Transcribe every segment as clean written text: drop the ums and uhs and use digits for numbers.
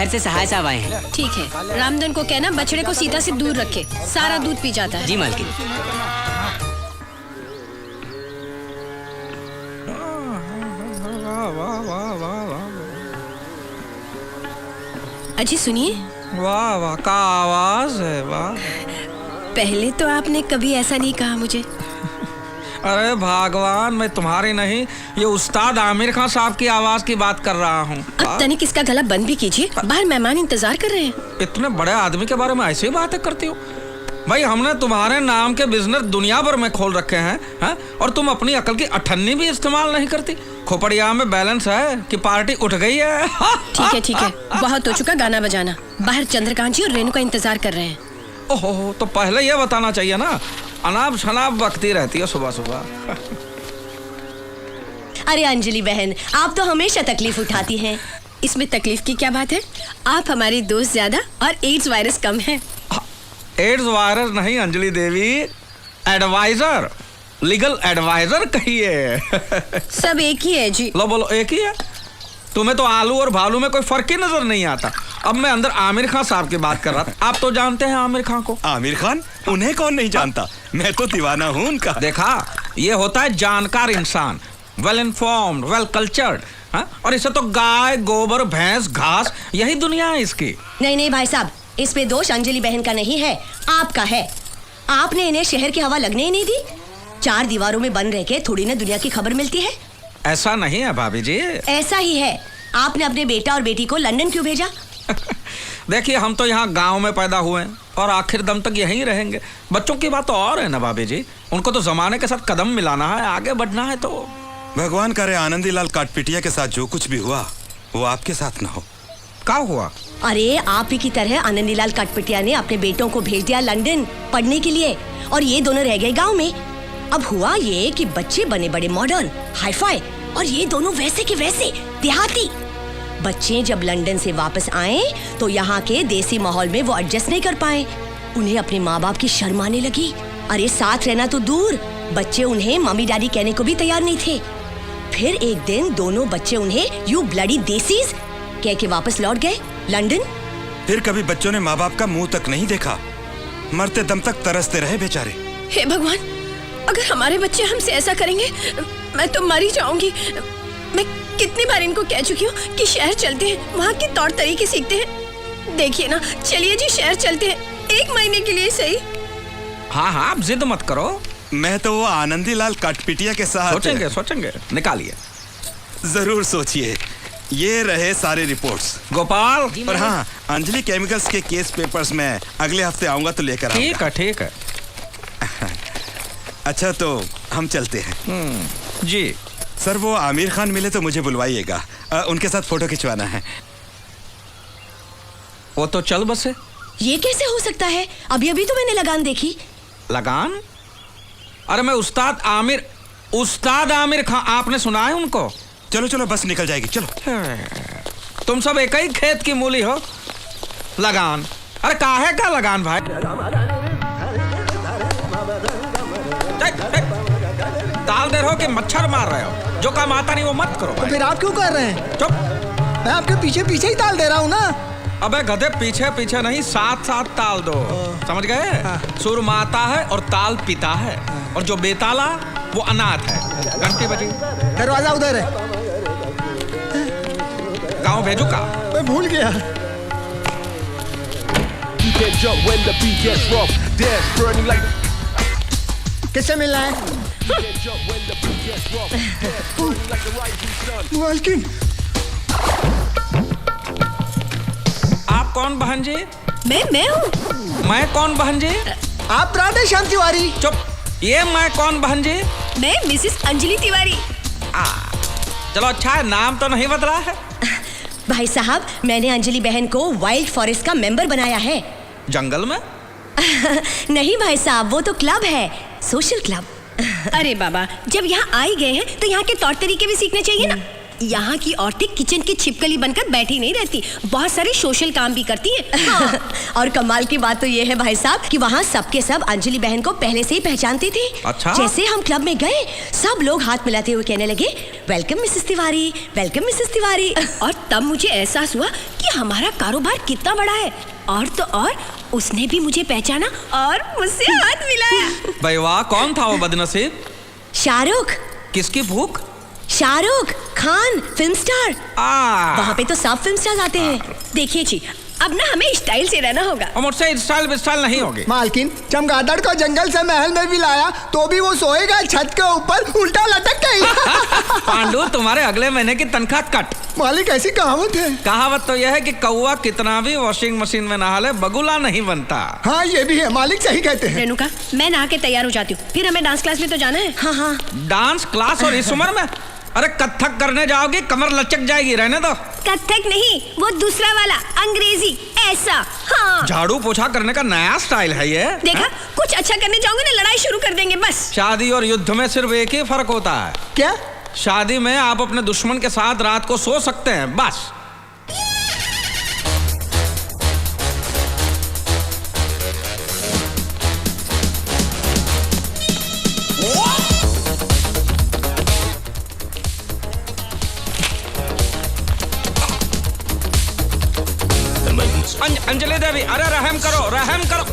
से सहाय साहब आए हैं। ठीक है, रामधन को कहना बछड़े को सीता से दूर रखे, सारा दूध पी जाता है। जी मालकिन। अजी सुनिए। वाह वाह, का आवाज है, वाह। पहले तो आपने कभी ऐसा नहीं कहा मुझे। अरे भगवान, मैं तुम्हारी नहीं, ये उस्ताद आमिर खान साहब की आवाज की बात कर रहा हूँ। अब तनिक इसका गला बंद भी कीजिए, बाहर मेहमान इंतजार कर रहे हैं। इतने बड़े आदमी के बारे में ऐसे ही बातें करती हो? भाई हमने तुम्हारे नाम के बिजनेस दुनिया भर में खोल रखे हैं, और तुम अपनी अकल की अठन्नी भी इस्तेमाल नहीं करती। खोपड़िया में बैलेंस है कि पार्टी उठ गई है? ठीक है, बहुत हो चुका गाना बजाना। बाहर चंद्रकांत जी और रेणु का इंतजार कर रहे हैं। ओहो, तो पहले ये बताना चाहिए ना, अनाप शनाप बकती रहती है सुबह सुबह। अरे अंजलि बहन, आप तो हमेशा तकलीफ उठाती हैं। इसमें तकलीफ की क्या बात है? आप हमारी दोस्त ज्यादा और एड्स वायरस कम है। एड्स वायरस नहीं अंजलि देवी, एडवाइजर, लीगल एडवाइजर कहिए। सब एक ही है जी। लो बोलो, एक ही है? तुम्हें तो आलू और भालू में कोई फर्क ही नजर नहीं आता। अब मैं अंदर आमिर खान साहब की बात कर रहा था। आप तो जानते हैं आमिर खान को। आमिर खान? उन्हें कौन नहीं जानता, मैं तो दीवाना हूँ उनका। देखा, ये होता है जानकार इंसान, वेल इन्फॉर्म्ड, वेल कल्चर्ड, और इसे तो गाय, गोबर, भैंस, घास, यही दुनिया है इसकी। नहीं भाई साहब, इसमें दोष अंजलि बहन का नहीं है, आपका है। आपने इन्हें शहर की हवा लगने ही नहीं दी। 4 दीवारों में बंद रह के थोड़ी ना दुनिया की खबर मिलती है। ऐसा नहीं है भाभी जी। ऐसा ही है। आपने अपने बेटा और बेटी को लंदन क्यों भेजा? देखिए, हम तो यहाँ गांव में पैदा हुए हैं और आखिर दम तक यहीं रहेंगे। बच्चों की बात तो और है ना भाभी जी, उनको तो जमाने के साथ कदम मिलाना है, आगे बढ़ना है। तो भगवान करे आनंदीलाल काटपिटिया के साथ जो कुछ भी हुआ वो आपके साथ ना हो। क्या हुआ? अरे आप ही की तरह आनंदीलाल काटपिटिया ने अपने बेटों को भेज दिया लंदन पढ़ने के लिए, और ये दोनों रह गए गाँव में। अब हुआ ये कि बच्चे बने बड़े मॉडर्न, हाईफाई, और ये दोनों वैसे के वैसे देहाती। बच्चे जब लंदन से वापस आए तो यहाँ के देसी माहौल में वो एडजस्ट नहीं कर पाए। उन्हें अपने माँ बाप की शर्म आने लगी। अरे साथ रहना तो दूर, बच्चे उन्हें मम्मी डैडी कहने को भी तैयार नहीं थे। फिर एक दिन दोनों बच्चे उन्हें यू ब्लडी देसीज कह के वापस लौट गए लंदन। फिर कभी बच्चों ने माँ बाप का मुंह तक नहीं देखा, मरते दम तक तरसते रहे बेचारे। हे भगवान, अगर हमारे बच्चे हमसे ऐसा करेंगे मैं तो मर ही जाऊंगी। मैं कितनी बार इनको कह चुकी हूँ कि शहर चलते हैं, वहाँ के तौर तरीके सीखते हैं। देखिए ना, चलिए जी शहर चलते हैं, 1 महीने के लिए सही। हाँ, आप जिद मत करो। मैं तो वो आनंदीलाल काटपिटिया के साथ सोचेंगे, निकालिए। जरूर सोचिए। ये रहे सारे रिपोर्ट्स। गोपाल। और हाँ, अंजलि केमिकल्स के केस पेपर्स में अगले हफ्ते आऊंगा तो लेकर आऊंगा। ठीक है। अच्छा, तो हम चलते हैं। जी सर, वो आमिर खान मिले तो मुझे बुलवाइएगा, उनके साथ फोटो खिंचवाना है। वो तो चल बसे। ये कैसे हो सकता है? अभी तो मैंने लगान देखी। लगान? अरे मैं उस्ताद आमिर खान, आपने सुना है उनको? चलो बस निकल जाएगी, चलो। तुम सब एक ही खेत की मूली हो। लगान? अरे काहे का लगान भाई? ताल दे रहे हो कि मच्छर मार रहे हो? जो काम आता नहीं वो मत करो। तो फिर आप क्यों कर रहे हैं? चुप। मैं आपके पीछे ही ताल दे रहा हूँ ना। अबे गधे, पीछे नहीं, साथ ताल दो। समझ गए? सुर माता है और ताल पिता है, और जो बेताला वो अनाथ है। घंटी बजी। दरवाजा उधर है। गाँव भेजू का? मैं भूल गया। किससे मिलना है? मालकिन। आप कौन बहन जी? मैं हूँ। मैं कौन बहन जी? आप राधे श्याम तिवारी। चुप। ये मैं कौन बहन जी? मैं मिसेस अंजलि तिवारी। चलो अच्छा है, नाम तो नहीं बदला है। भाई साहब, मैंने अंजलि बहन को वाइल्ड फॉरेस्ट का मेंबर बनाया है। जंगल में? नहीं भाई साहब, वो तो क्लब है, सोशल क्लब। अरे बाबा, जब यहाँ आ ही गए हैं तो यहाँ के तौर तरीके भी सीखने चाहिए ना। यहाँ की औरतें किचन की छिपकली बनकर बैठी नहीं रहती, बहुत सारे सोशल काम भी करती हैं। हाँ। और कमाल की बात तो ये है भाई साहब कि वहाँ सबके सब अंजलि बहन को पहले से ही पहचानते थे। अच्छा? जैसे हम क्लब में गए, सब लोग हाथ मिलाते हुए कहने लगे, welcome Mrs Tiwari, welcome Mrs Tiwari. और तब मुझे एहसास हुआ कि हमारा कारोबार कितना बड़ा है। और तो और उसने भी मुझे पहचाना और मुझसे हाथ मिलाया। भाई वाह, कौन था वो बदनसीब? शाहरुख। किसकी भूख? Shahrukh Khan, film star. वहाँ पे तो सब फिल्म स्टार आते हैं। देखिए जी, अब ना हमें स्टाइल से रहना होगा। और मुझसे स्टाइल विस्टाइल नहीं होगी। मालकिन, चमगादड़ को जंगल से महल में भी लाया तो भी वो सोएगा छत के ऊपर उल्टा लटक गई। पांडु, तुम्हारे अगले महीने की तनख्वाह कट। मालिक, ऐसी कहावत है। कहावत तो यह है कि कौवा कितना भी वॉशिंग मशीन में नहा ले, बगुला नहीं बनता। हाँ, ये भी है, मालिक सही कहते हैं। रेणुका, मैं नहा के तैयार हो जाती हूँ, फिर हमें डांस क्लास में तो जाना है। हाँ हाँ। डांस क्लास और इस उम्र में? अरे कथक करने जाओगी, कमर लचक जाएगी, रहने दो। कथक नहीं, वो दूसरा वाला, अंग्रेजी, ऐसा। हाँ। झाड़ू पोछा करने का नया स्टाइल है ये। देखा, कुछ अच्छा करने जाओगे ना, लड़ाई शुरू कर देंगे बस। शादी और युद्ध में सिर्फ एक ही फर्क होता है। क्या? शादी में आप अपने दुश्मन के साथ रात को सो सकते हैं, बस। अंजलि देवी, अरे रहम करो, रहम करो।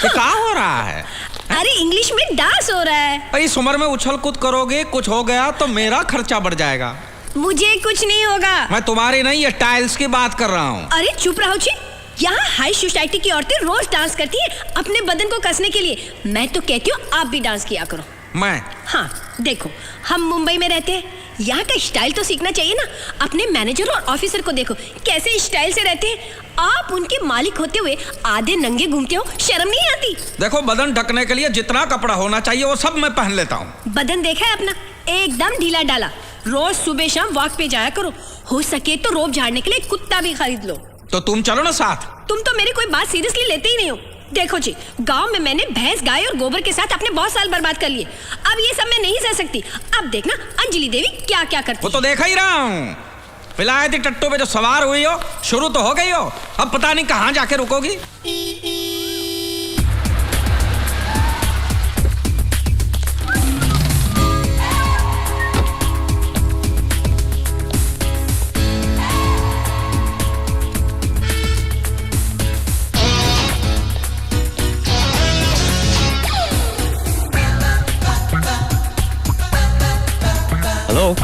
ये क्या हो रहा है? अरे इंग्लिश में डांस हो रहा है। इस उम्र में उछल कूद करोगे, कुछ हो गया तो मेरा खर्चा बढ़ जाएगा। मुझे कुछ नहीं होगा। मैं तुम्हारी नहीं, ये टाइल्स की बात कर रहा हूँ। अरे चुप रहो जी, यहाँ हाई सोसाइटी की औरतें रोज डांस करती हैं अपने बदन को कसने के लिए। मैं तो कहती हूँ आप भी डांस किया करो। मैं? हाँ देखो, हम मुंबई में रहते हैं, यहाँ का स्टाइल तो सीखना चाहिए ना। अपने मैनेजर और ऑफिसर को देखो कैसे स्टाइल से रहते हैं। आप उनके मालिक होते हुए आधे नंगे घूमते हो, शर्म नहीं आती? देखो, बदन ढकने के लिए जितना कपड़ा होना चाहिए वो सब मैं पहन लेता हूँ। बदन देखा है अपना, एकदम ढीला डाला। रोज सुबह शाम वॉक पे जाया करो, हो सके तो रोब झाड़ने के लिए कुत्ता भी खरीद लो। तो तुम चलो ना साथ। तुम तो मेरी कोई बात सीरियसली लेते ही नहीं हो। देखो जी, गांव में मैंने भैंस, गाय और गोबर के साथ अपने बहुत साल बर्बाद कर लिए। अब ये सब मैं नहीं सह सकती। अब देखना अंजलि देवी क्या क्या करती। वो तो देखा ही रहा हूँ। विलायती टट्टू पे जो सवार हुई हो, शुरू तो हो गई हो, अब पता नहीं कहाँ जाके रुकोगी। हेलो,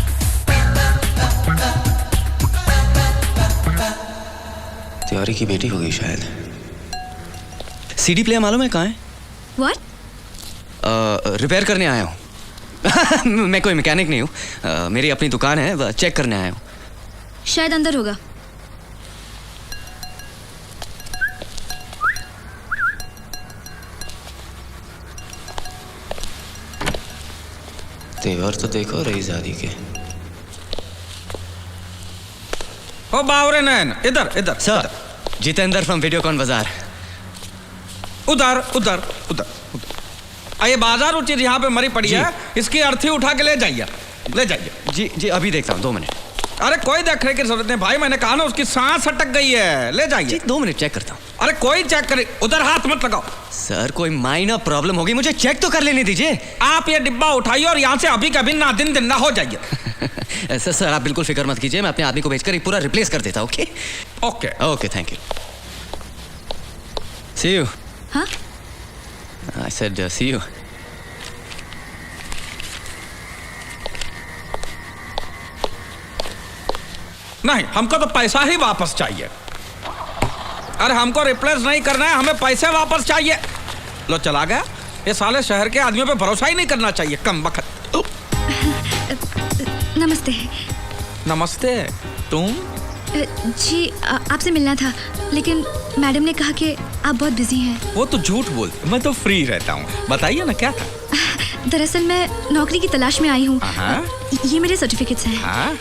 तिवारी की बेटी होगी शायद। सीडी प्लेयर मालूम है कहाँ है? What? रिपेयर करने आया हूँ। मैं कोई मैकेनिक नहीं हूँ, मेरी अपनी दुकान है, चेक करने आया हूँ। शायद अंदर होगा। तेवर तो देखो रईजादी के। ओ बावरे नैन, इधर इधर। सर, जितेंद्र फ्रॉम वीडियोकॉन बाजार। उधर उधर उधर उधर। ये बाजार उचित यहाँ पे मरी पड़ी है, इसकी अर्थी उठा के ले जाइए, ले जाइए। जी जी, अभी देखता हूँ, 2 मिनट। अरे कोई देखने की जरूरत नहीं भाई, मैंने कहा ना उसकी सांस अटक गई है, ले जी जाइए। 2 मिनट चेक करता हूँ। अरे कोई चेक करे, उधर हाथ मत लगाओ। सर, कोई माइनर प्रॉब्लम होगी, मुझे चेक तो कर लेने दीजिए। आप ये डिब्बा उठाइए और यहाँ से अभी कभी ना दिन ना हो जाइए। सर, आप बिल्कुल फिक्र मत कीजिए, मैं अपने आदमी को भेजकर पूरा रिप्लेस कर देता हूँ। Okay okay okay, thank you. See you. हाँ? I said see you. नहीं, हमको तो पैसा ही वापस चाहिए। अरे हमको रिप्लेस नहीं करना है, हमें पैसे वापस चाहिए। लो चला गया। ये साले शहर के आदमियों पे भरोसा ही नहीं करना चाहिए, कम बखत। नमस्ते। नमस्ते। तुम? जी, आपसे मिलना था, लेकिन मैडम ने कहा कि आप बहुत बिजी हैं। वो तो झूठ बोलते, मैं तो फ्री रहता हूँ। बताइए ना क्या था? दरअसल मैं नौकरी की तलाश में आई हूँ। हाँ? ये मेरे सर्टिफिकेट्स हैं। हाँ?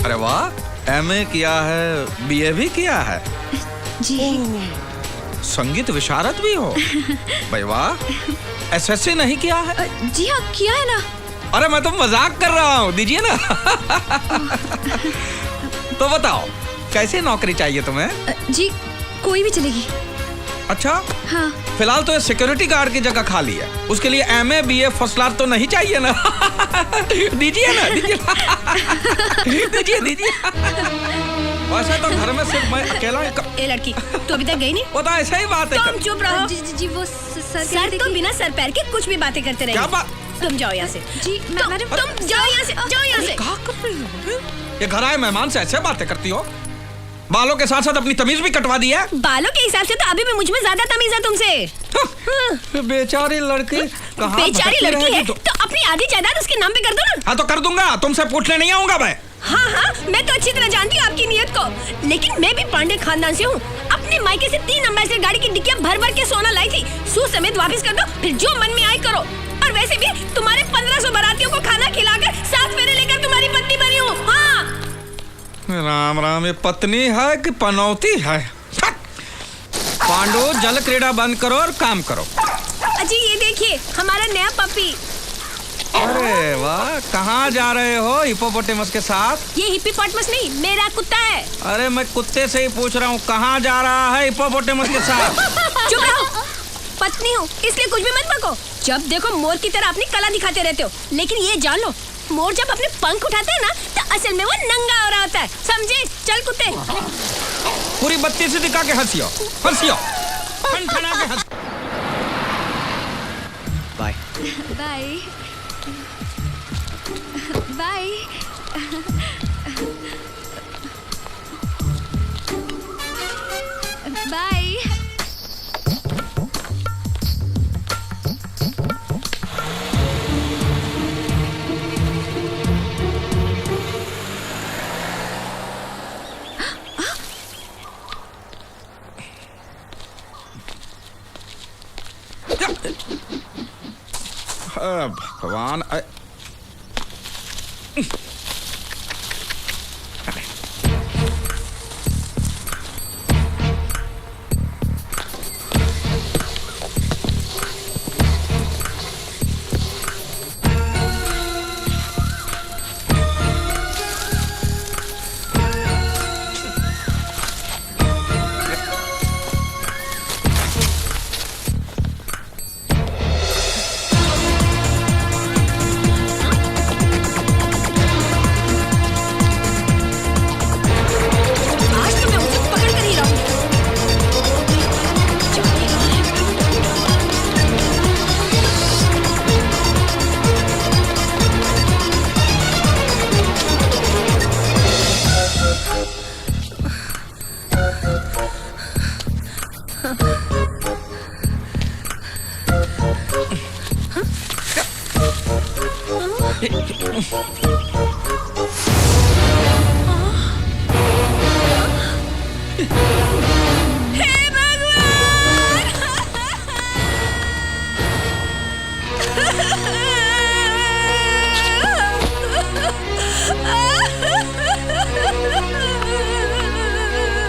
अरे वाह, एमए किया है, बीए भी किया है। जी। संगीत विशारद भी हो? भाई वाह, एसएससी नहीं किया है? जी हाँ, किया है ना। अरे मैं तो मजाक कर रहा हूँ, दीजिए ना। तो बताओ कैसी नौकरी चाहिए तुम्हें? जी कोई भी चलेगी। अच्छा, हाँ। फिलहाल तो ये सिक्योरिटी गार्ड की जगह खाली है, उसके लिए MA BA फर्स्ट क्लास तो नहीं चाहिए ना? दीजिए ना, दीजिए दीजिए। वैसे तो घर में सिर्फ मैं अकेला ए लड़की, तू अभी तक गई नहीं? वो तो ऐसा ही बात है। तुम चुप रहो। जी वो सर सर तो बिना सर पैर के कुछ भी बातें करते क्या रहेंगे। बात? तुम जाओ यहाँ से। जी मैडम, तुम जाओ यहाँ से, जाओ यहाँ से। क्या कर रही हो? ये घर आए मेहमान से ऐसे बातें करती हो? बालों के साथ साथ अपनी तमीज भी कटवा दी है। बालों के हिसाब से तो अभी भी मुझ में ज्यादा तमीज है तुमसे। बेचारी लड़की कहाँ बेचारी भटकती लड़की है रहेगी तो अपनी आधी जायदाद उसके नाम पे कर दो ना। हाँ तो कर दूंगा, तुमसे पूछने नहीं आऊंगा मैं। हाँ हाँ, मैं तो अच्छी तरह जानती हूँ आपकी नीयत को, लेकिन मैं भी पांडे खानदान से हूँ। अपने मायके से 3 एम्बेसडर गाड़ी की डिक्कियाँ भर भर के सोना लाई थी। सूद समेत वापस कर दो, फिर जो मन में आए करो। और वैसे भी तुम्हारे 1500 बारातियों को खाना खिलाकर 7 फेरे लेकर तुम्हारी पत्नी बनी हूँ। हाँ। राम राम, ये पत्नी है कि पनौती है? पांडु, जल क्रीड़ा बंद करो और काम करो। अजी ये देखिए हमारा नया पपी। अरे वाह, कहाँ जा रहे हो हिप्पोपोटेमस के साथ? ये हिप्पोपोटेमस नहीं, मेरा कुत्ता है। अरे मैं कुत्ते से ही पूछ रहा हूँ, कहाँ जा रहा है हिप्पोपोटेमस के साथ? चुप रहो, पत्नी हूँ इसलिए कुछ भी मत बको। जब देखो मोर की तरह अपनी कला दिखाते रहते हो, लेकिन ये जान लो मोर जब अपने पंख उठाते हैं ना तो असल में वो नंगा हो रहा होता है, समझे? चल कुत्ते। पूरी बत्ती से दिखा के हंसियो, हंसियो, ठन-ठना के हंस। बाय। Bye bye. बाय। भगवान,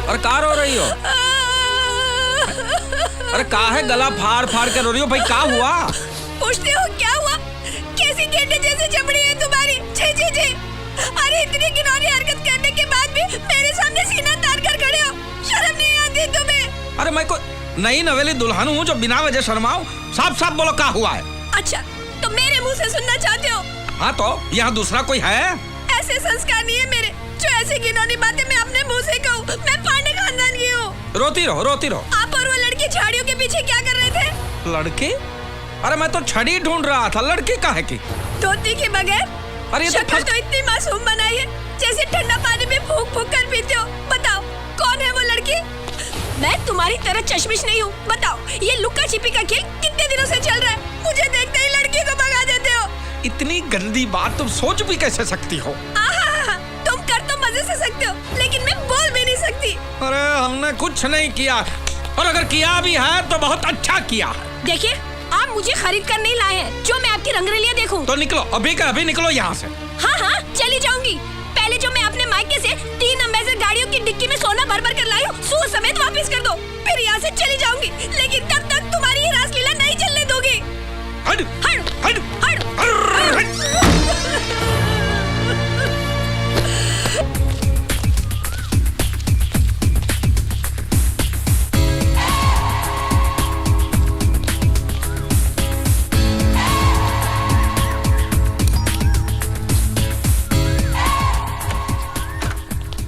और कहाँ रो रही हो? अरे कहाँ है गला फाड़ फाड़ के रो रही हो भाई, क्या हुआ? पूछते हो क्या हुआ? कैसी गेंडे जैसी चमड़ी है तुम्हारी। छी छी छी। अरे इतनी घिनौनी हरकत करने के बाद भी मेरे सामने सीना तान कर खड़े हो, शर्म नहीं आती तुम्हें? अरे मैं कोई नई नवेली दुल्हन हूँ जो बिना वजह शर्माऊं? साफ साफ बोलो क्या हुआ है? अच्छा तो मेरे मुंह से सुनना चाहते हो? हाँ तो यहाँ दूसरा कोई है? ऐसे संस्कार नहीं है मेरे जो ऐसी घिनौनी बातें मैं अपने मुंह से कहूँ। मैं पांडे खानदान की हूँ। रोती रहो, रोती रहो। आप और वो लड़की झाड़ियों के पीछे क्या कर रहे थे? लड़की? अरे मैं तो छड़ी ढूंढ रहा था, लड़की काहे की? धोती के बगैर? अरे ये तो शक्ल तो इतनी मासूम बनाई है जैसे ठंडा पानी में फूंक फूंक कर पीते हो। बताओ कौन है वो लड़की? मैं तुम्हारी तरह चश्मिश नहीं हूँ। बताओ ये लुक्का छिपी का खेल कितने दिनों से चल रहा है? मुझे देखते ही लड़की को भगा देते हो। इतनी गंदी बात तुम सोच भी कैसे सकती हो? तुम कर तो मजे से सकते हो, लेकिन मैं बोल भी नहीं सकती। अरे हमने कुछ नहीं किया, और अगर किया भी है तो बहुत अच्छा किया। देखिए आप मुझे खरीद कर नहीं लाए हैं जो मैं आपकी रंगरेलियां देखूं। तो निकलो, अभी का अभी निकलो यहाँ से। हाँ हाँ चली जाऊंगी। पहले जो मैं अपने मायके से 3 एम्बेसडर गाड़ियों की डिक्की में सोना भर भर कर लाई हूँ, सूद समेत वापस कर दो, फिर यहाँ से चली जाऊंगी।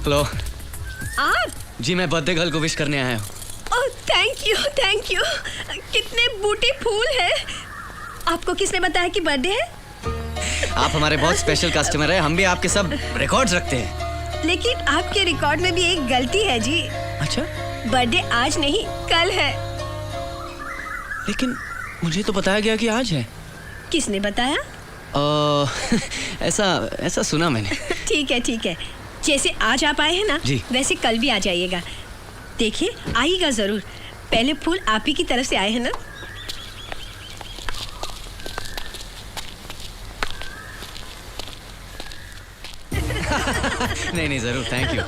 हेलो आप? जी, मैं बर्थडे गर्ल को विश करने आया हूँ। Oh thank you. कितने बूटे फूल हैं। आपको किसने बताया कि बर्थडे है? आप हमारे बहुत स्पेशल कस्टमर हैं, हम भी आपके सब रिकॉर्ड्स रखते हैं। लेकिन आपके रिकॉर्ड में भी एक गलती है जी। अच्छा? बर्थडे आज नहीं कल है। लेकिन मुझे तो बताया गया कि आज है। किसने बताया? ऐसा सुना मैंने। ठीक है। जैसे आज आप आए हैं ना, जी। वैसे कल भी आ जाइएगा। देखिए आइएगा जरूर। पहले फूल आप ही की तरफ से आए हैं ना। नहीं जरूर। थैंक यू।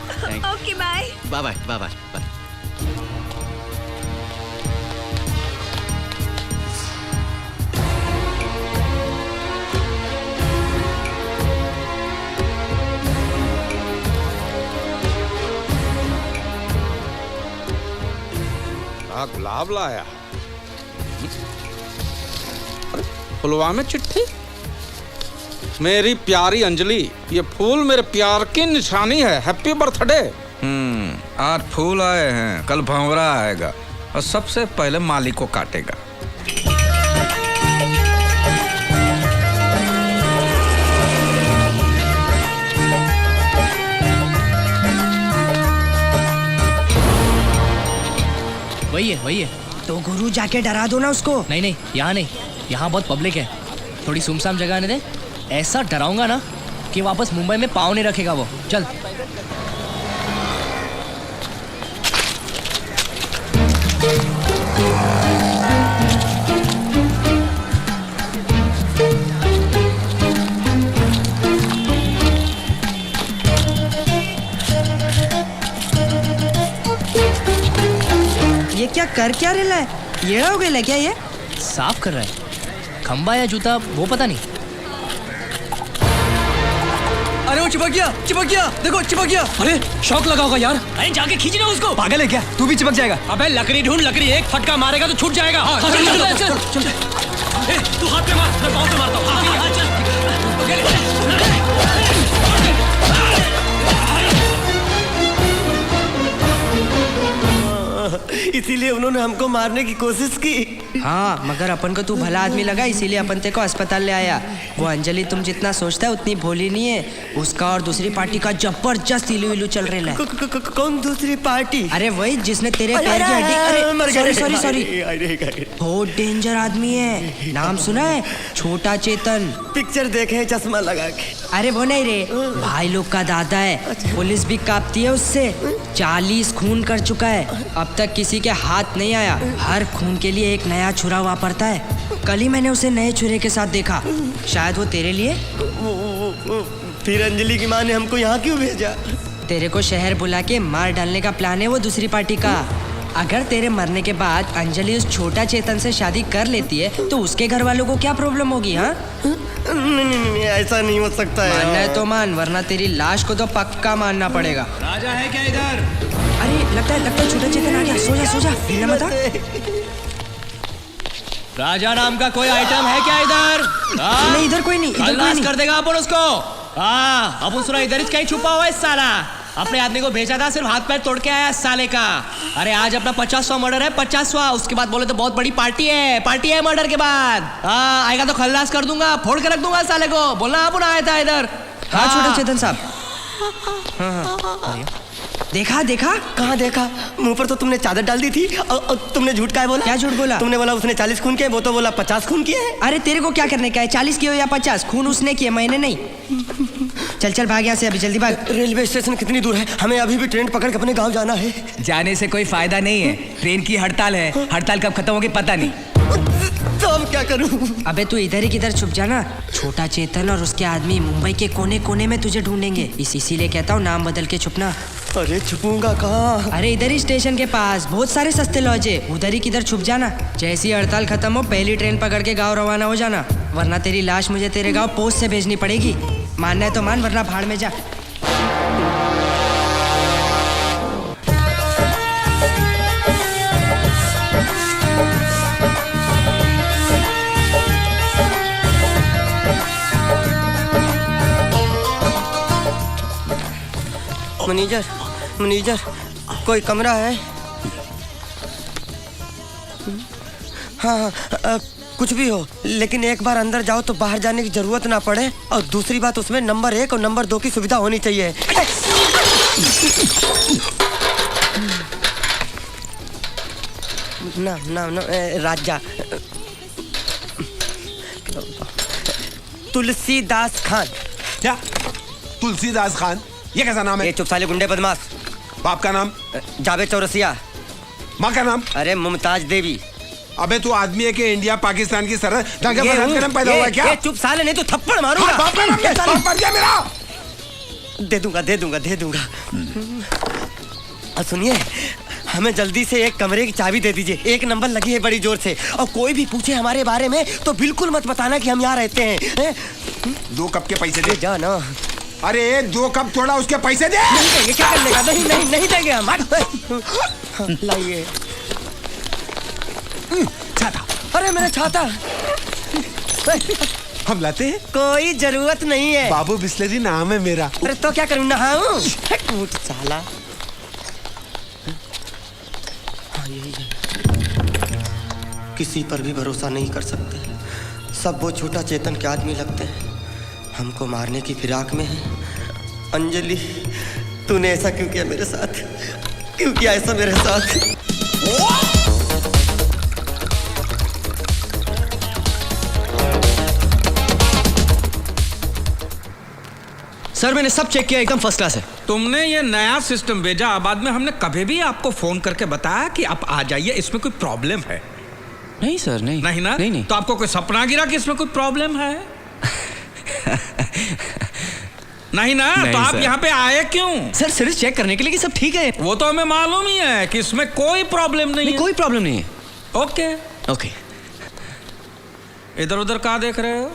Okay bye. बाय। गुलाब लाया। फुलवा में चिट्ठी। मेरी प्यारी अंजलि, ये फूल मेरे प्यार की निशानी है। Happy birthday. आज फूल आए हैं, कल भंवरा आएगा और सबसे पहले माली को काटेगा। वही है। तो गुरु जाके डरा दो ना उसको। नहीं, यहाँ नहीं, यहाँ बहुत पब्लिक है। थोड़ी सुमसाम जगह आने दे। ऐसा डराऊंगा ना कि वापस मुंबई में पाँव नहीं रखेगा वो। चल। ये क्या कर क्या रहा है? ये हो गया क्या ये? साफ कर रहा है। खंबा या जूता वो पता नहीं। अरे वो चिपक गया। देखो चिपक गया। अरे शौक लगा होगा यार। अरे जाके खींचना उसको। पागल है क्या? तू भी चिपक जाएगा। अबे लकड़ी ढूंढ, लकड़ी एक फटका मारेगा तो छूट जाएगा। चल। तू हाथ पे मार, मैं पाँव पे मारता हूँ। इसीलिए उन्होंने हमको मारने की कोशिश की। हाँ, मगर अपन को तू भला आदमी लगा, इसीलिए अपन तेरे को अस्पताल ले आया। वो अंजलि तुम जितना सोचता है उतनी भोली नहीं है। उसका और दूसरी पार्टी का जबरदस्त इलू चल रहा है। कौन दूसरी पार्टी? अरे वही जिसने तेरे पैर की हड्डी। सॉरी। बहुत डेंजर आदमी है। नाम सुना है? छोटा चेतन। पिक्चर देखे चश्मा लगा के। अरे वो नहीं रे, भाई लोग का दादा है। पुलिस भी कांपती है उससे। 40 खून कर चुका है, अब तक किसी के हाथ नहीं आया। हर खून के लिए एक नया छुरा वापरता है। कल ही मैंने उसे नए छुरे के साथ देखा। शायद वो तेरे लिए। फिर अंजलि की माँ ने हमको यहाँ क्यों भेजा? तेरे को शहर बुला के मार डालने का प्लान है वो दूसरी पार्टी का। अगर तेरे मरने के बाद अंजलि उस छोटा चेतन से शादी कर लेती है तो उसके घर वालों को क्या प्रॉब्लम होगी? हाँ नहीं, ऐसा नहीं हो सकता है। मानना है तो मान, वरना तेरी लाश को तो पक्का मानना पड़ेगा। राजा है क्या इधर? अरे लगता है छोटा चेतन आ गया। सो जा हिलना मत। राजा नाम का कोई आइटम है क्या इधर? नहीं, इधर कोई नहीं। खल्लास कर देगा अपन उसको। हाँ, अपन सुना इधर कहीं छुपा हुआ है साला। अपने आदमी को भेजा था, सिर्फ हाथ पैर तोड़ के आया साले का। अरे आज अपना 50वां मर्डर है, 50वां। उसके बाद बोले तो बहुत बड़ी पार्टी है मर्डर के बाद। हाँ, आएगा तो खल्लास कर दूंगा, फोड़ के रख दूंगा साले को। बोलना आप आया था इधर। हाँ छोटा चेतन साहब। हाँ। देखा? कहाँ देखा? मुंह पर तो तुमने चादर डाल दी थी। और तुमने झूठ का बोला? क्या झूठ बोला? तुमने बोला उसने 40 खून किए, वो तो बोला 50 खून किए हैं। अरे तेरे को क्या करने का है? 40 किए हो या 50? खून उसने किए, मैंने नहीं। चल भाग यहाँ से, अभी जल्दी भाग। रेलवे स्टेशन कितनी दूर है? हमें अभी भी ट्रेन पकड़ के अपने गाँव जाना है। जाने से कोई फायदा नहीं है। ट्रेन की हड़ताल है। हड़ताल कब खत्म होगी पता नहीं। तो अब क्या करूं? अबे तू इधर ही किधर छुप जाना। छोटा चेतन और उसके आदमी मुंबई के कोने कोने में तुझे ढूंढेंगे। इसीलिए कहता हूँ नाम बदल के छुपना। अरे छुपूंगा कहाँ? अरे इधर ही स्टेशन के पास बहुत सारे सस्ते लॉज है, उधर ही किधर छुप जाना। जैसी हड़ताल खत्म हो पहली ट्रेन पकड़ के गाँव रवाना हो जाना, वरना तेरी लाश मुझे तेरे गाँव पोस्ट से भेजनी पड़ेगी। मानना है तो मान, वरना भाड़ में जा। मैनेजर कोई कमरा है? हाँ, कुछ भी हो, लेकिन एक बार अंदर जाओ तो बाहर जाने की जरूरत ना पड़े, और दूसरी बात उसमें नंबर 1 और नंबर 2 की सुविधा होनी चाहिए। ना ना ना राजा तुलसीदास खान। क्या? तुलसीदास खान? ये कैसा नाम है? ये चुप साले गुंडे बदमाश। बाप का नाम? जावेद चौरसिया। माँ का नाम? अरे मुमताज देवी। अबे तू आदमी है कि इंडिया पाकिस्तान की सरहद दंगे फसाद का नाम पैदा हुआ है क्या? ये चुप साले, नहीं तो थप्पड़ मारूंगा। बाप का नाम क्या? बाप मर गया मेरा। दे दूंगा। और सुनिए, हमें जल्दी से एक कमरे की चाबी दे दीजिए। 1 नंबर लगी है बड़ी जोर से, और कोई भी पूछे हमारे बारे में तो बिल्कुल मत बताना कि हम यहाँ रहते हैं। 2 कप के पैसे दे। जा ना। अरे 2 कप थोड़ा, उसके पैसे दे। नहीं देंगे, क्या कर लेगा? नहीं देंगे हम। लाइए छाता। अरे मेरा छाता। हम लाते हैं। कोई जरूरत नहीं है। बाबू बिस्लेरी नाम है मेरा। अरे तो क्या करूँ, नहाऊं? साला। किसी पर भी भरोसा नहीं कर सकते, सब वो छोटा चेतन के आदमी लगते हैं। हमको मारने की फिराक में है। अंजलि, तूने ऐसा क्यों किया मेरे साथ? क्यों किया ऐसा मेरे साथ? सर मैंने सब चेक किया, एकदम फर्स्ट क्लास है। तुमने ये नया सिस्टम भेजा, बाद में हमने कभी भी आपको फोन करके बताया कि आप आ जाइए, इसमें कोई प्रॉब्लम है? नहीं सर, नहीं। नहीं ना? नहीं। तो आपको कोई सपना गिरा कि इसमें कोई प्रॉब्लम है? नहीं ना? नहीं, तो आप सर। यहाँ पे आए क्यों? सर सिर्फ चेक करने के लिए कि सब ठीक है। वो तो हमें मालूम ही है कि इसमें कोई प्रॉब्लम नहीं है। कोई प्रॉब्लम नहीं है। ओके। इधर उधर कहाँ देख रहे हो?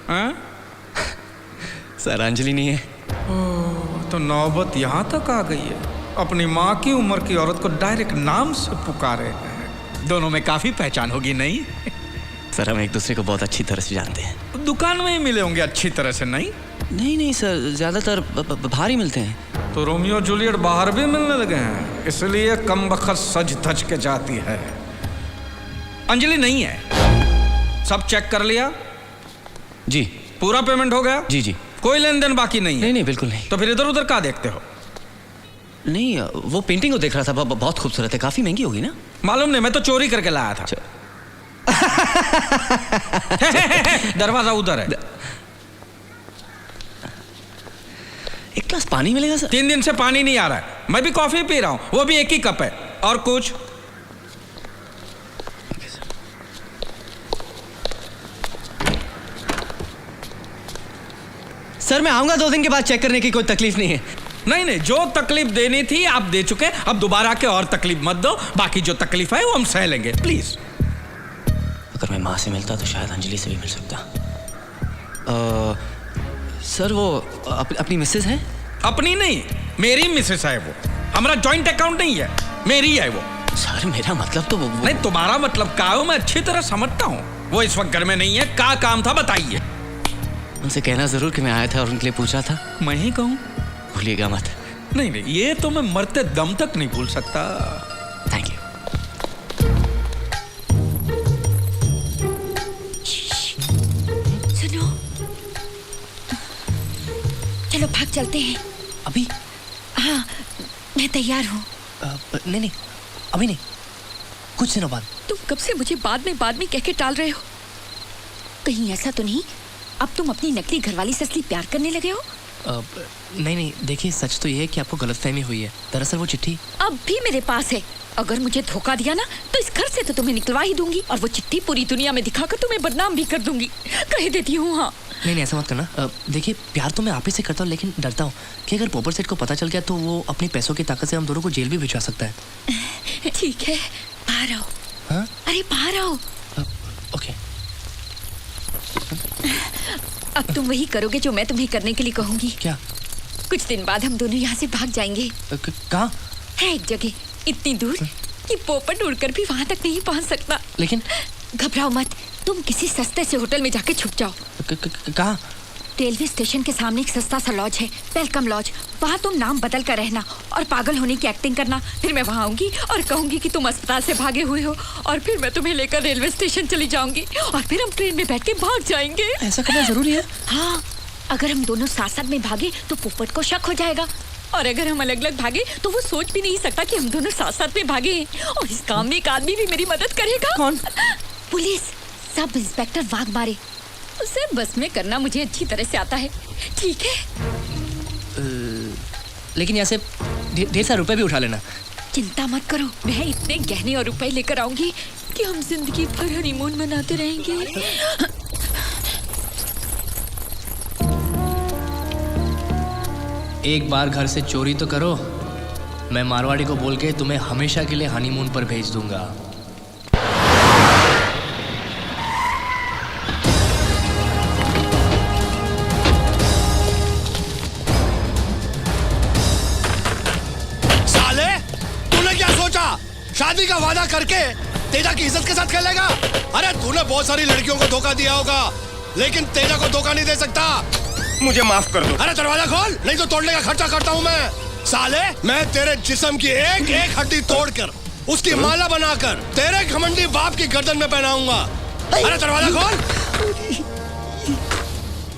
हाँ? सर अंजलि नहीं है। तो नौबत यहाँ तक आ गई है। अपनी माँ की उम्र की औरत को डायरेक्ट नाम से पुकारे हैं। दोनों में काफी पहचान होगी, नहीं? सर हम एक दूसरे को बहुत अच्छी तरह से जानते हैं। दुकान में ही मिले होंगे अच्छी तरह से, नहीं? नहीं सर, ज्यादातर बाहर ही मिलते हैं। तो रोमियो जूलियट बाहर भी मिलने लगे हैं, इसलिए कम बखत सज धज के जाती है। अंजलि नहीं है। सब चेक कर लिया? जी। पूरा पेमेंट हो गया? जी। कोई लेन देन बाकी नहीं है? नहीं बिल्कुल नहीं। तो फिर इधर उधर क्या देखते हो? नहीं, वो पेंटिंग को देख रहा था, बहुत खूबसूरत है। काफी महंगी होगी ना? मालूम नहीं, मैं तो चोरी करके लाया था। दरवाजा उधर है। एक ग्लास पानी मिलेगा सर? 3 दिन से पानी नहीं आ रहा है। मैं भी कॉफी पी रहा हूं, वो भी 1 ही कप है। और कुछ? सर मैं आऊंगा 2 दिन के बाद चेक करने की, कोई तकलीफ नहीं है। नहीं, जो तकलीफ देनी थी आप दे चुके, अब दोबारा के और तकलीफ मत दो। बाकी जो तकलीफ है वो हम सह लेंगे, प्लीज। अगर मैं माँ से मिलता तो शायद अंजलि से भी मिल सकता। सर वो अपनी मिसेज है? अपनी नहीं, मेरी मिसेस है वो। हमारा जॉइंट अकाउंट नहीं है, मेरी है वो। सर मेरा मतलब तो वो नहीं, तुम्हारा मतलब क्या हो मैं अच्छी तरह समझता हूँ। वो इस वक्त घर में नहीं है। क्या काम था बताइए? उनसे कहना जरूर कि मैं आया था और उनके लिए पूछा था। मैं ही कहूँ? भूलिएगा मत। नहीं, ये तो मैं मरते दम तक नहीं भूल सकता। Thank you. सुनो, चलो भाग चलते हैं। अभी? हाँ, मैं तैयार हूँ। नहीं, अभी नहीं, कुछ दिनों बाद। तुम कब से मुझे बाद में कह के टाल रहे हो? कहीं ऐसा तो नहीं अब तुम अपनी नकली घरवाली से असली प्यार करने लगे हो? नहीं, देखिए सच तो ये है कि आपको गलतफहमी हुई है। दरअसल वो चिट्ठी अब भी मेरे पास है। अगर मुझे धोखा दिया ना तो इस घर से तो तुम्हें निकलवा ही दूंगी, और वो चिट्ठी पूरी दुनिया में दिखाकर तुम्हें बदनाम भी कर दूंगी। कह देती हूँ। हाँ। नहीं ऐसा मत करना। देखिए प्यार तो मैं आप ही से करता हूँ, लेकिन डरता हूँ कि अगर पोपर सेठ को पता चल गया तो वो अपने पैसों की ताकत से हम दोनों को जेल भी भिजवा सकता है। ठीक है, बाहर आओ। हाँ? अरे बाहर आओ। ओके। अब तुम वही करोगे जो मैं तुम्हें करने के लिए कहूंगी। क्या? कुछ दिन बाद हम दोनों यहाँ से भाग जाएंगे। कहाँ? है एक जगह इतनी दूर कि पोपट उड़कर भी वहाँ तक नहीं पहुँच सकता। लेकिन घबराओ मत, तुम किसी सस्ते से होटल में जाके छुप जाओ। कहाँ? रेलवे स्टेशन के सामने एक सस्ता सा लॉज है, वेलकम लॉज। वहाँ तुम नाम बदल कर रहना और पागल होने की एक्टिंग करना। फिर मैं वहाँ आऊंगी और कहूंगी कि तुम अस्पताल से भागे हुए हो, और फिर मैं तुम्हें लेकर रेलवे स्टेशन चली जाऊंगी और फिर हम ट्रेन में बैठ के भाग जाएंगे। ऐसा करना जरूरी है? हाँ, अगर हम दोनों साथ साथ में भागे तो पोपट को शक हो जाएगा, और अगर हम अलग अलग भागे तो वो सोच भी नहीं सकता कि हम दोनों साथ साथ में भागे हैं। और इस काम में एक आदमी भी मेरी मदद करेगा। कौन? Police sub inspector Waghmare. उसे बस में करना मुझे अच्छी तरह से आता है, ठीक है? लेकिन यहाँ से ढेर सारे रुपए भी उठा लेना। चिंता मत करो, मैं इतने गहने और रुपए लेकर आऊंगी कि हम जिंदगी भर हनीमून मनाते रहेंगे। एक बार घर से चोरी तो करो, मैं मारवाड़ी को बोल के तुम्हें हमेशा के लिए हनीमून पर भेज दूंगा। साले, तूने क्या सोचा? शादी का वादा करके तेजा की इज्जत के साथ खेलेगा? अरे तूने बहुत सारी लड़कियों को धोखा दिया होगा, लेकिन तेजा को धोखा नहीं दे सकता। मुझे माफ कर दो। अरे दरवाजा खोल, नहीं तो तोड़ने का खर्चा करता हूँ मैं। साले, मैं तेरे जिस्म की एक एक हड्डी तोड़कर उसकी माला बनाकर तेरे घमंडी बाप की गर्दन में पहनाऊंगा। अरे दरवाजा खोल।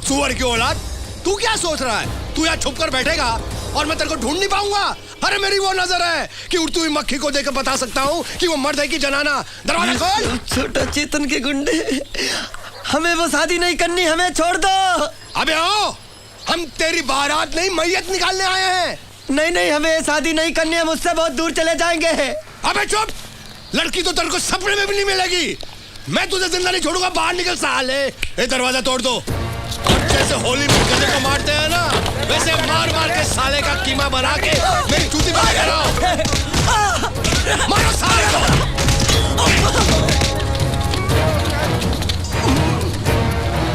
सुअर की औलाद, तू क्या सोच रहा है? तू यहाँ छुप कर बैठेगा और मैं तेरे को ढूंढ नहीं पाऊंगा? अरे मेरी वो नजर है कि उड़ती हुई मक्खी को देखकर बता सकता हूँ कि वो मर्द है कि जनाना। दरवाजा खोल। छोटा चेतन के गुंडे, हमें वो शादी नहीं करनी, हमें छोड़ दो। अबे आओ, हम तेरी बारात नहीं मैयत निकालने आए हैं। नहीं नहीं, हमें शादी नहीं करनी, हम उससे बहुत दूर चले जाएंगे। अबे चुप, लड़की तो तेरे को सपने में भी नहीं मिलेगी। मैं तुझे जिंदा नहीं छोड़ूंगा, बाहर निकल साले। ये दरवाजा तोड़ दो, और जैसे होली में गधे को मारते हैं ना, वैसे मार मार के साले का कीमा बना के मेरी जूती बना के रहो। मारो साले को।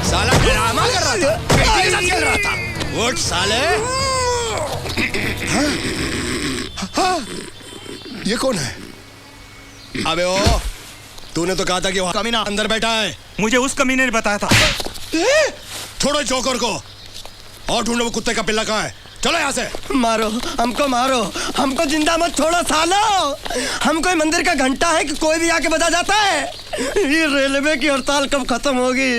साला ड्रामा कर रहा था, बेटी के साथ खेल रहा था। उठ साले। हाँ, ये कौन है? अबे ओ, तूने तो कहा था कि वो कमीना अंदर बैठा है। मुझे उस कमीने ने बताया था। छोड़ो जोकर को और ढूंढो वो कुत्ते का पिल्ला कहाँ है। चलो यहाँ से। मारो हमको, मारो हमको, जिंदा मत छोड़ो सालो। हम कोई मंदिर का घंटा है कि कोई भी आके बजा जाता है? ये रेलवे की हड़ताल कब खत्म होगी?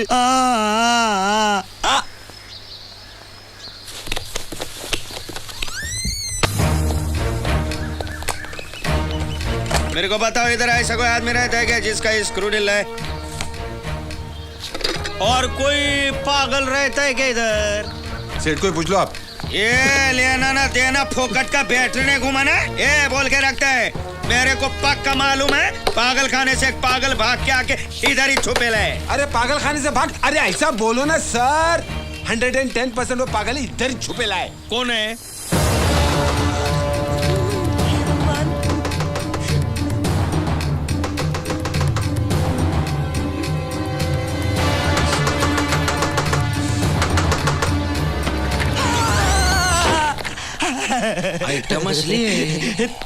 मेरे को बताओ, इधर ऐसा कोई आदमी रहता है क्या जिसका स्क्रू ढीला है? और कोई पागल रहता है क्या इधर? सेठ को पूछ लो आप। ये लेना ना देना फोकट का बैटरी घुमाना, ये बोल के रखता है। मेरे को पक्का मालूम है, पागल खाने से एक पागल भाग के आके इधर ही छुपे ले। अरे पागल खाने से भाग? अरे ऐसा बोलो ना सर। 110% वो पागल इधर ही छुपे लाए। कौन है? मछली।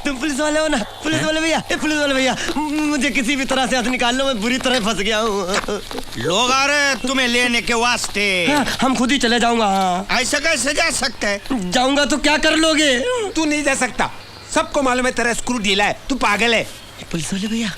तुम पुलिस वाले हो ना? पुलिस वाले भैया, पुलिस वाले भैया, मुझे किसी भी तरह से हाथ निकाल लो, मैं बुरी तरह फंस गया हूँ। लोग आ रहे हैं तुम्हें लेने के वास्ते। हम खुद ही चले जाऊंगा। ऐसा कैसे जा सकते है? जाऊंगा तो क्या कर लोगे? तू नहीं जा सकता, सबको मालूम है तेरा स्क्रू ढीला है, तू पागल है। पुलिस वाले भैया,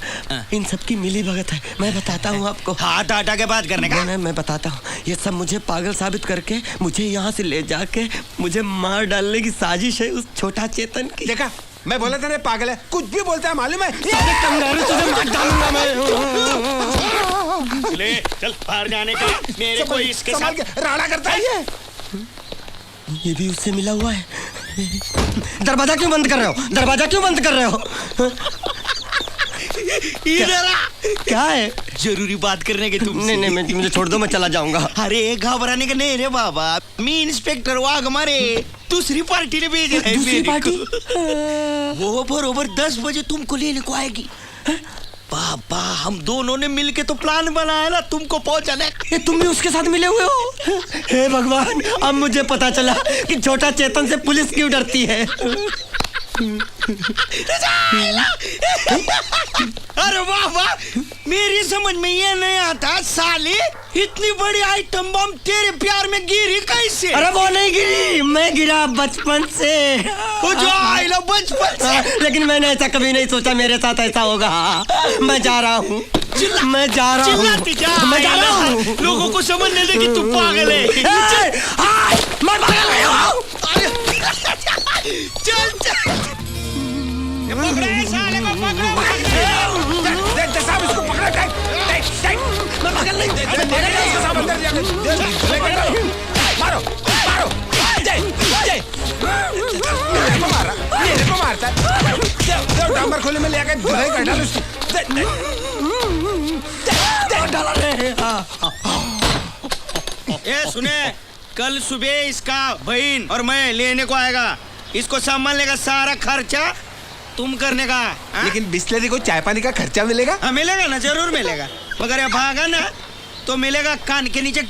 इन सब की मिली भगत है, मैं बताता हूँ आपको। हाथ हटा के बात करने का? मैं बताता हूँ। ये सब मुझे पागल साबित करके मुझे यहाँ से ले जाके मुझे मार डालने की साजिश है उस छोटा चेतन की। देखा, मैं बोला था ना पागल है, कुछ भी बोलता है मालूम है। तुझे मार डालूंगा मैं। ले चल बाहर जाने का। मेरे को इसके साथ राड़ा करता है ये भी उससे मिला हुआ है। दरवाजा क्यों बंद कर रहे हो? दरवाजा क्यों बंद कर रहे हो? क्या है? जरूरी बात करने के तुम? नहीं नहीं, मुझे छोड़ दो, मैं चला जाऊंगा। अरे घबराने का नहीं रे बाबा, मी इंस्पेक्टर वाघ हमारे दूसरी पार्टी ने भेजा है। दूसरी पार्टी? वो बरोबर 10 बजे तुमको लेने को आएगी। बाबा, हम दोनों ने मिलके तो प्लान बनाया ना तुमको पहुंचाने। तुम भी उसके साथ मिले हुए हो? हे भगवान, अब मुझे पता चला कि छोटा चेतन से पुलिस क्यों डरती है। अरे वाह वाह, मेरी समझ में ये नहीं आता साले, इतनी बड़ी आइटम बम तेरे प्यार में गिरी कैसे? अरे वो नहीं गिरी, मैं गिरा बचपन से। वो जो आई लो बचपन से। लेकिन मैंने ऐसा कभी नहीं सोचा मेरे साथ ऐसा होगा। मैं जा रहा हूँ, मैं जा रहा हूँ, मैं जा रहा हूँ। लोगों को समझने दे कि तू पागल है। मैं पागल नहीं हूँ। चल चल, पकड़े साले को, पकड़ो। साहब इसको पकड़ा, मैं पागल नहीं, मारो मारो, मेरे को मारता, डांबर खोले में ले आके धुलाई कर डाल उसकी। ये सुने, कल सुबह इसका बहन और मैं लेने को आएगा। इसको संभालने का सारा खर्चा तुम करने का। लेकिन बिस्लरी को चाय पानी का खर्चा मिलेगा? हाँ मिलेगा ना, जरूर मिलेगा। मगर ये भागा ना तो मिलेगा कान के नीचे।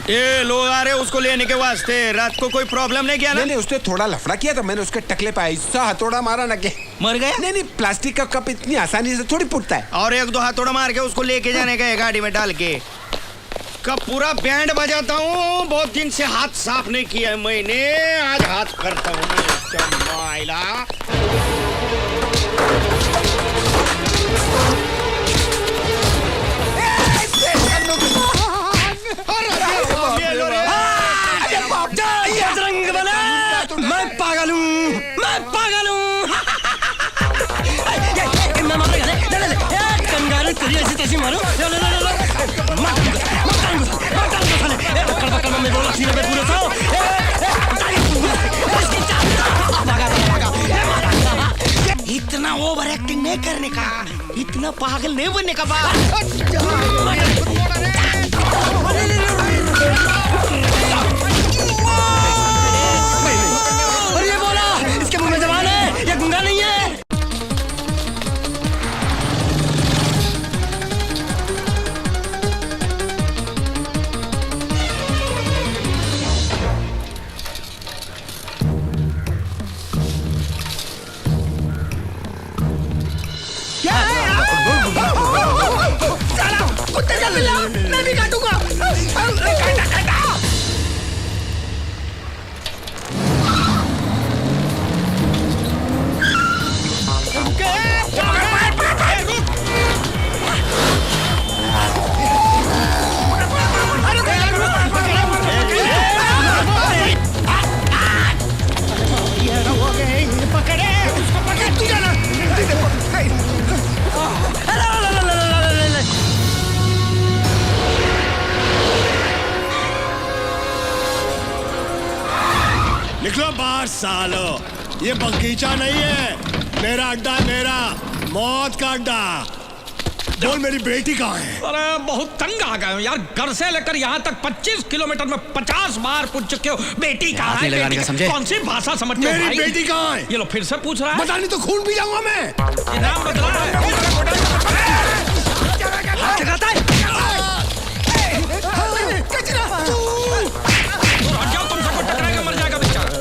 ये लोग आ रहे उसको लेने के वास्ते। रात को कोई प्रॉब्लम नहीं किया ना? नहीं, उसने थोड़ा लफड़ा किया तो मैंने उसके टकले पे ऐसा हथौड़ा मारा ना कि मर गया। नहीं, प्लास्टिक का कप इतनी आसानी से थोड़ी फूटता है। और एक दो हथौड़ा मार के उसको लेके जाने का है गाड़ी में डाल के। कब पूरा बैंड बजाता हूँ। बहुत दिन से हाथ साफ नहीं किया है मैंने, आज हाथ करता हूँ। मैं पागल हूँ, मैं पागल हूँ। मैं मारेगा, कंगारू तेरी ऐसी तैसी मारो। इतना ओवर एक्टिंग नहीं करने का, इतना पागल नहीं बनने का बात। और ये बोला, इसके मुंह में जबान है, ये गुंगा नहीं है। कुत्ते का पिल्ला, मैं भी काटूंगा। निकलो बाहर सालो, ये बगीचा नहीं है, मेरा अड्डा, मेरा मौत का अड्डा। बोल मेरी बेटी कहाँ है? अरे बहुत तंग आ गए हो यार, घर से लेकर यहाँ तक 25 किलोमीटर में 50 बार पूछ चुके हो बेटी कहाँ है, लगाने का समझे? कौन सी भाषा समझते हो मेरी भाई? बेटी कहाँ है? ये लो फिर से पूछ रहा है। बता नहीं तो खून पी जाऊंगा मैं। नाम बदला है। तुमसे कोई टकराएगा मर जाएगा बेचारा।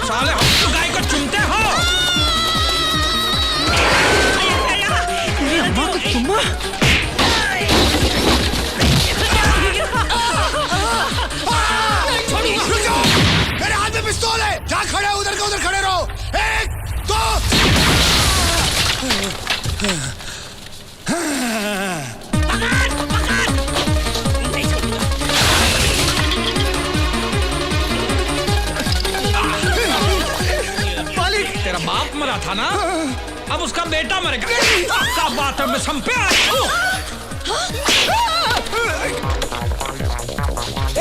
साले हम तो गाय को चुनते हो। चुम्मा? मेरे हाथ में पिस्तौल है, जहाँ खड़े हो उधर का उधर खड़े रहो। 1 2 मालिक तेरा बाप मरा था ना, अब उसका बेटा मरेगा। क्या बात है, मैं संपे आया हूँ।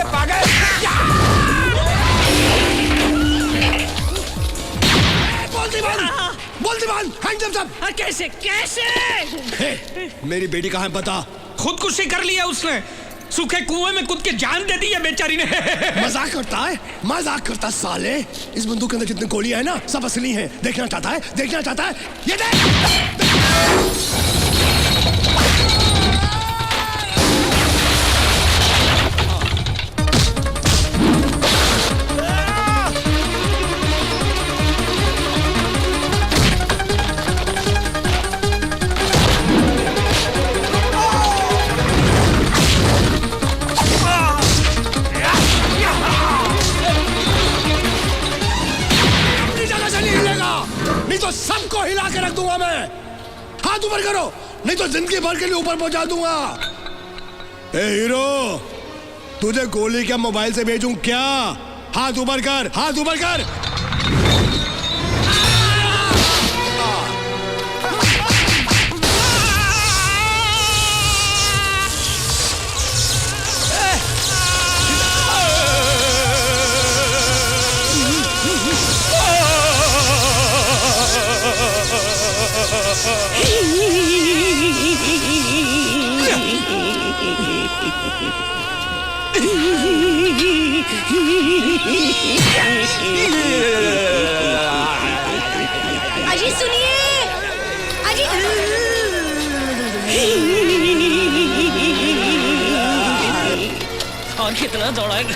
पागल बोल दीवान, हैंडसम सब। कैसे कैसे? मेरी बेटी कहाँ है बता। खुदकुशी कर लिया उसने, सूखे कुएं में कूद के जान दे दी है बेचारी ने। मजाक करता है, मजाक करता साले। इस बंदूक के अंदर जितनी गोलियां हैं ना सब असली हैं। देखना चाहता है, देखना चाहता है, ये देख। नहीं तो सबको हिला के रख दूंगा मैं। हाथ ऊपर करो, नहीं तो जिंदगी भर के लिए ऊपर पहुंचा दूंगा। ए हीरो, तुझे गोली क्या मोबाइल से भेजूं क्या? हाथ ऊपर कर, हाथ ऊपर कर। अजी सुनिए, अजी और कितना दौड़ाएगा?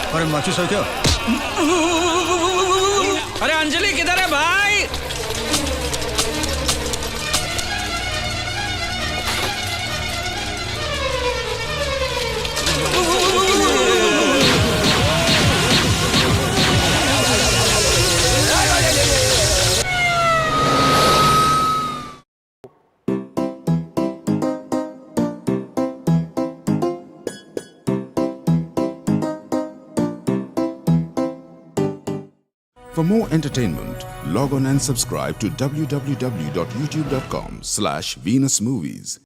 अरे माचिस है क्या? अरे अंजलि किधर है भाई? For more entertainment, log on and subscribe to www.youtube.com/VenusMovies.